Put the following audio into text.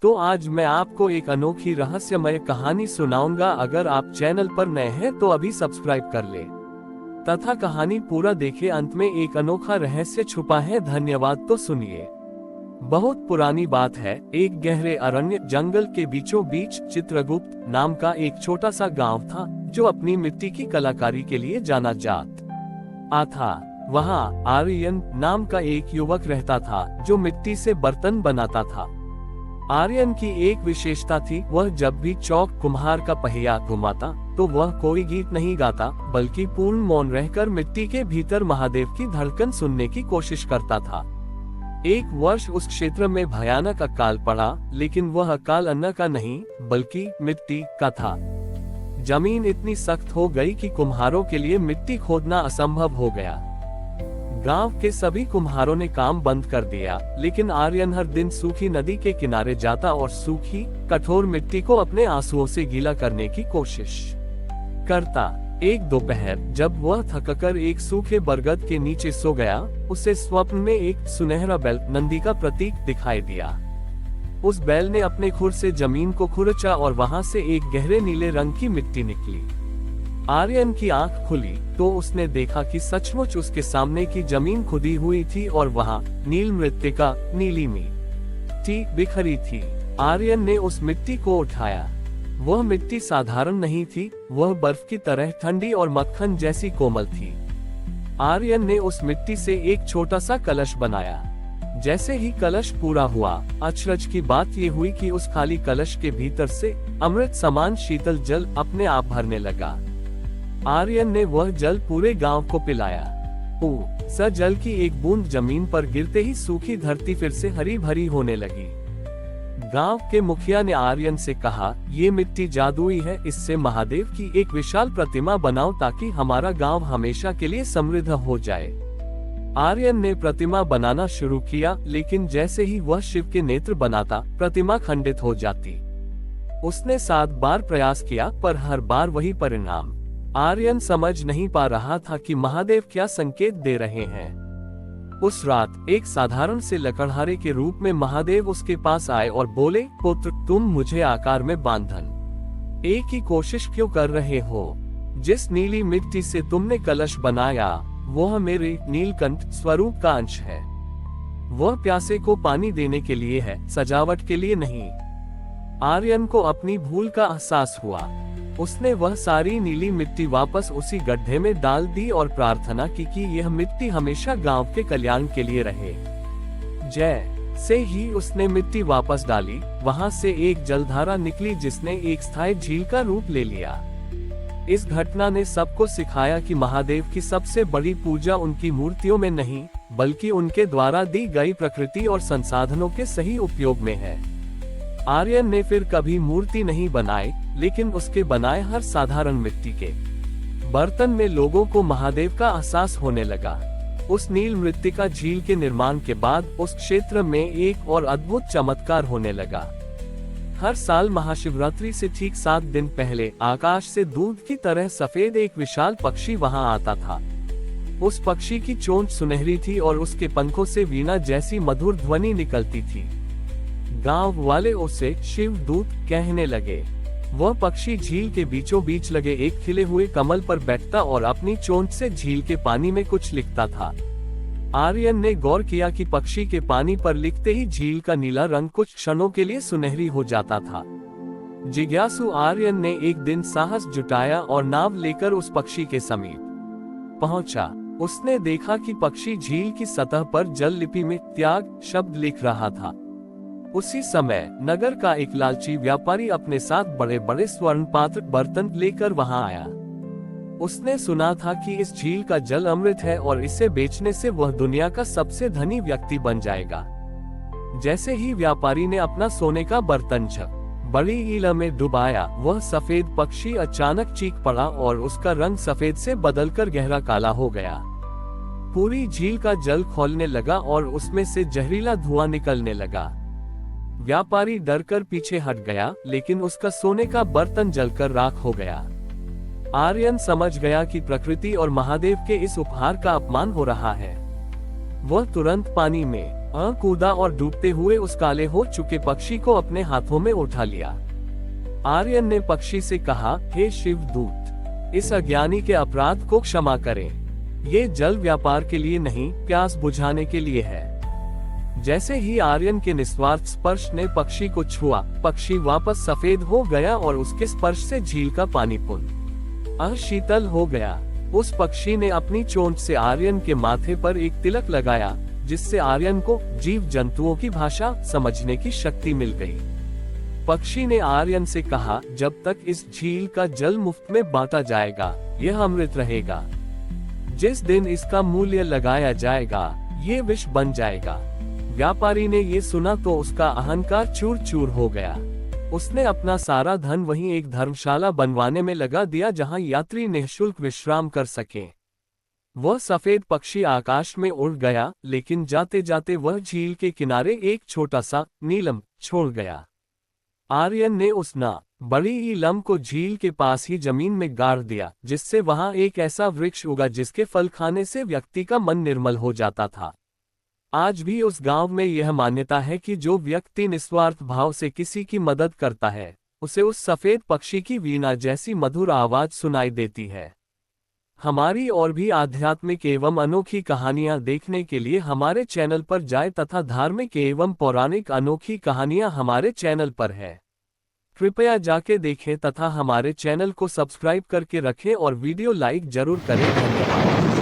तो आज मैं आपको एक अनोखी रहस्यमय कहानी सुनाऊंगा। अगर आप चैनल पर नए हैं तो अभी सब्सक्राइब कर ले तथा कहानी पूरा देखें। अंत में एक अनोखा रहस्य छुपा है। धन्यवाद। तो सुनिए। बहुत पुरानी बात है। एक गहरे अरण्य जंगल के बीचों बीच चित्रगुप्त नाम का एक छोटा सा गांव था, जो अपनी मिट्टी की कलाकारी के लिए जाना जाता था। वहाँ आर्यन नाम का एक युवक रहता था, जो मिट्टी से बर्तन बनाता था। आर्यन की एक विशेषता थी, वह जब भी चौक कुम्हार का पहिया घुमाता तो वह कोई गीत नहीं गाता, बल्कि पूर्ण मौन रहकर मिट्टी के भीतर महादेव की धड़कन सुनने की कोशिश करता था। एक वर्ष उस क्षेत्र में भयानक अकाल पड़ा, लेकिन वह अकाल अन्न का नहीं बल्कि मिट्टी का था। जमीन इतनी सख्त हो गई कि कुम्हारों के लिए मिट्टी खोदना असंभव हो गया। गांव के सभी कुम्हारों ने काम बंद कर दिया, लेकिन आर्यन हर दिन सूखी नदी के किनारे जाता और सूखी कठोर मिट्टी को अपने आंसुओं से गीला करने की कोशिश करता। एक दोपहर जब वह थककर एक सूखे बरगद के नीचे सो गया, उसे स्वप्न में एक सुनहरा बैल नंदी का प्रतीक दिखाई दिया। उस बैल ने अपने खुर से जमीन को खुरचा और वहां से एक गहरे नीले रंग की मिट्टी निकली। आर्यन की आंख खुली तो उसने देखा कि सचमुच उसके सामने की जमीन खुदी हुई थी और वहां नील मृत्तिका नीली मिट्टी बिखरी थी। आर्यन ने उस मिट्टी को उठाया। वह मिट्टी साधारण नहीं थी, वह बर्फ की तरह ठंडी और मक्खन जैसी कोमल थी। आर्यन ने उस मिट्टी से एक छोटा सा कलश बनाया। जैसे ही कलश पूरा हुआ, अचरज की बात ये हुई कि उस खाली कलश के भीतर से अमृत समान शीतल जल अपने आप भरने लगा। आर्यन ने वह जल पूरे गांव को पिलाया। जल की एक बूंद जमीन पर गिरते ही सूखी धरती फिर से हरी भरी होने लगी। गांव के मुखिया ने आर्यन से कहा, ये मिट्टी जादुई है, इससे महादेव की एक विशाल प्रतिमा बनाओ ताकि हमारा गांव हमेशा के लिए समृद्ध हो जाए। आर्यन ने प्रतिमा बनाना शुरू किया, लेकिन जैसे ही वह शिव के नेत्र बनाता, प्रतिमा खंडित हो जाती। उसने 7 बार प्रयास किया, पर हर बार वही परिणाम। आर्यन समझ नहीं पा रहा था कि महादेव क्या संकेत दे रहे हैं। उस रात एक साधारण से लकड़हारे के रूप में महादेव उसके पास आए और बोले, पुत्र, तुम मुझे आकार में बांधन एक ही कोशिश क्यों कर रहे हो? जिस नीली मिट्टी से तुमने कलश बनाया, वह मेरे नीलकंठ स्वरूप का अंश है। वह प्यासे को पानी देने के लिए है, सजावट के लिए नहीं। आर्यन को अपनी भूल का एहसास हुआ। उसने वह सारी नीली मिट्टी वापस उसी गड्ढे में डाल दी और प्रार्थना की कि यह मिट्टी हमेशा गांव के कल्याण के लिए रहे। जैसे ही उसने मिट्टी वापस डाली, वहां से एक जलधारा निकली जिसने एक स्थायी झील का रूप ले लिया। इस घटना ने सबको सिखाया कि महादेव की सबसे बड़ी पूजा उनकी मूर्तियों में नहीं, बल्कि उनके द्वारा दी गई प्रकृति और संसाधनों के सही उपयोग में है। आर्यन ने फिर कभी मूर्ति नहीं बनाई, लेकिन उसके बनाए हर साधारण मिट्टी के बर्तन में लोगों को महादेव का एहसास होने लगा। उस नील मृत्तिका झील के निर्माण के बाद उस क्षेत्र में एक और अद्भुत चमत्कार होने लगा। हर साल महाशिवरात्रि से ठीक 7 दिन पहले आकाश से दूध की तरह सफेद एक विशाल पक्षी वहां आता था। उस पक्षी की चोंच सुनहरी थी और उसके पंखों से वीणा जैसी मधुर ध्वनि निकलती थी। गांव वाले उसे शिव दूत कहने लगे। वह पक्षी झील के बीचों बीच लगे एक खिले हुए कमल पर बैठता और अपनी चोंच से झील के पानी में कुछ लिखता था। आर्यन ने गौर किया कि पक्षी के पानी पर लिखते ही झील का नीला रंग कुछ क्षणों के लिए सुनहरी हो जाता था। जिज्ञासु आर्यन ने एक दिन साहस जुटाया और नाव लेकर उस पक्षी के समीप पहुंचा। उसने देखा कि पक्षी झील की सतह पर जल लिपि में त्याग शब्द लिख रहा था। उसी समय नगर का एक लालची व्यापारी अपने साथ बड़े बड़े स्वर्ण पात्र बर्तन लेकर वहां आया। उसने सुना था कि इस झील का जल अमृत है और इसे बेचने से वह दुनिया का सबसे धनी व्यक्ति बन जाएगा। जैसे ही व्यापारी ने अपना सोने का बर्तन बड़ी ईला में डुबाया, वह सफेद पक्षी अचानक चीख पड़ा और उसका रंग सफेद से बदलकर गहरा काला हो गया। पूरी झील का जल खौलने लगा और उसमें से जहरीला धुआं निकलने लगा। व्यापारी डरकर पीछे हट गया, लेकिन उसका सोने का बर्तन जलकर राख हो गया। आर्यन समझ गया कि प्रकृति और महादेव के इस उपहार का अपमान हो रहा है। वह तुरंत पानी में कूदा और डूबते हुए उस काले हो चुके पक्षी को अपने हाथों में उठा लिया। आर्यन ने पक्षी से कहा, हे शिव दूत, इस अज्ञानी के अपराध को क्षमा करें। ये जल व्यापार के लिए नहीं, प्यास बुझाने के लिए है। जैसे ही आर्यन के निस्वार्थ स्पर्श ने पक्षी को छुआ, पक्षी वापस सफेद हो गया और उसके स्पर्श से झील का पानी पुनः शीतल हो गया। उस पक्षी ने अपनी चोंच से आर्यन के माथे पर एक तिलक लगाया, जिससे आर्यन को जीव जंतुओं की भाषा समझने की शक्ति मिल गई। पक्षी ने आर्यन से कहा, जब तक इस झील का जल मुफ्त में बांटा जाएगा, यह अमृत रहेगा। जिस दिन इसका मूल्य लगाया जाएगा, ये विष बन जाएगा। व्यापारी ने ये सुना तो उसका अहंकार चूर चूर हो गया। उसने अपना सारा धन वहीं एक धर्मशाला बनवाने में लगा दिया, जहां यात्री निःशुल्क विश्राम कर सके। वह सफेद पक्षी आकाश में उड़ गया, लेकिन जाते जाते वह झील के किनारे एक छोटा सा नीलम छोड़ गया। आर्यन ने उस बड़ी ईलम को झील के पास ही जमीन में गाड़ दिया, जिससे वहां एक ऐसा वृक्ष उगा जिसके फल खाने से व्यक्ति का मन निर्मल हो जाता था। आज भी उस गांव में यह मान्यता है कि जो व्यक्ति निस्वार्थ भाव से किसी की मदद करता है, उसे उस सफेद पक्षी की वीणा जैसी मधुर आवाज सुनाई देती है। हमारी और भी आध्यात्मिक एवं अनोखी कहानियां देखने के लिए हमारे चैनल पर जाएं तथा धार्मिक एवं पौराणिक अनोखी कहानियां हमारे चैनल पर है। कृपया जाके देखें तथा हमारे चैनल को सब्सक्राइब करके रखें और वीडियो लाइक जरूर करें। धन्यवाद।